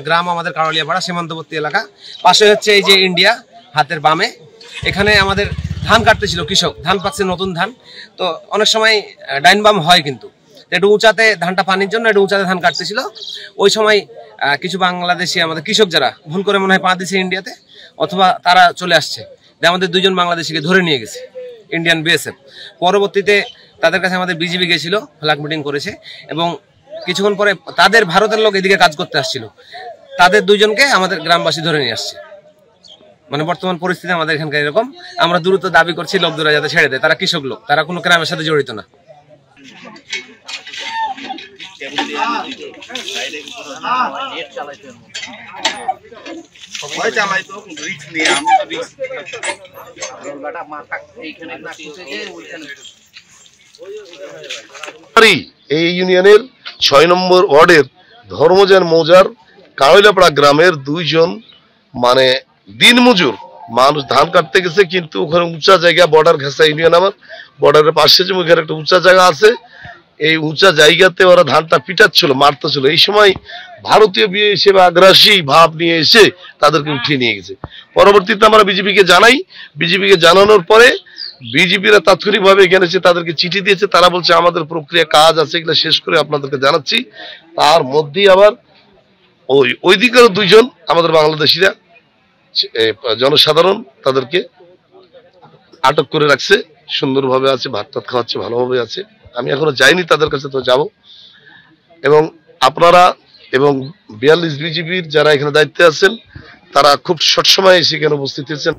গ্রাম আমাদের কারলিয়াপাড়া সীমান্তবর্তী এলাকা, পাশে হচ্ছে এই যে ইন্ডিয়া হাতের বামে। এখানে আমাদের ধান কাটতেছিল কৃষক, ধান পাচ্ছে নতুন ধান, তো অনেক সময় ডাইন বাম হয়, কিন্তু একটু উঁচাতে ধানটা পানির জন্য একটু উঁচাতে ধান কাটতেছিল। ওই সময় কিছু বাংলাদেশি আমাদের কৃষক যারা ভুল করে মনে হয় পা দিছে ইন্ডিয়াতে, অথবা তারা চলে আসছে, আমাদের 2 জন বাংলাদেশিকে ধরে নিয়ে গেছে ইন্ডিয়ান বিএসএফ। পরবর্তীতে তাদের কাছে আমাদের বিজিবি গেছিল, ফ্ল্যাগ মিটিং করেছে, এবং কিছুক্ষণ পরে তাদের ভারতের লোক এদিকে কাজ করতে আসছিল, তাদের 2 জনকে আমাদের গ্রামবাসী ধরে নিয়ে আসছে। মানে বর্তমান পরিস্থিতি আমাদের এখানকার এরকম। আমরা দ্রুত দাবি করছি লোকজোড়া যাতে ছেড়ে দেয়, তারা কৃষক লোক, তারা কোনো গ্রামের সাথে জড়িত না। এই ইউনিয়নের 6 নম্বর ওয়ার্ডের ধর্মযান মৌজার কারলিয়াপাড়া গ্রামের 2 জন মানে দিনমজুর মানুষ ধান কাটতে গেছে, কিন্তু ওখানে উঁচা জায়গা, বর্ডার ঘেঁষা ইউনিয়ন, আমার বর্ডারের পাশে যে ওখানে একটা উঁচা জায়গা আছে, এই উঁচা জায়গাতে ওরা ধানটা পিটাচ্ছিল, মারতেছিল। এই সময় ভারতীয় বিএসএফ আগ্রাসী ভাব নিয়ে এসে তাদেরকে উঠিয়ে নিয়ে গেছে। পরবর্তীতে আমরা বিজেপিকে জানাই, বিজেপিকে জানানোর পরে বিজেপিরা তাৎক্ষণিকভাবে এখানে এসে তাদেরকে চিঠি দিয়েছে। তারা বলছে আমাদের প্রক্রিয়া কাজ আছে, এগুলো শেষ করে আপনাদেরকে জানাচ্ছি। তার মধ্যেই আবার ওই দিকের 2 জন আমাদের বাংলাদেশিরা জনসাধারণ তাদেরকে আটক করে রাখছে, সুন্দরভাবে আছে, ভাত টাত খাওয়াচ্ছে, ভালোভাবে আছে। আমি এখনো যাইনি তাদের কাছে, তো যাব। এবং আপনারা এবং 42 বিজিবির যারা এখানে দায়িত্বে আছেন, তারা খুব শর্ট সময়ে এসে এখানে উপস্থিত হয়েছেন।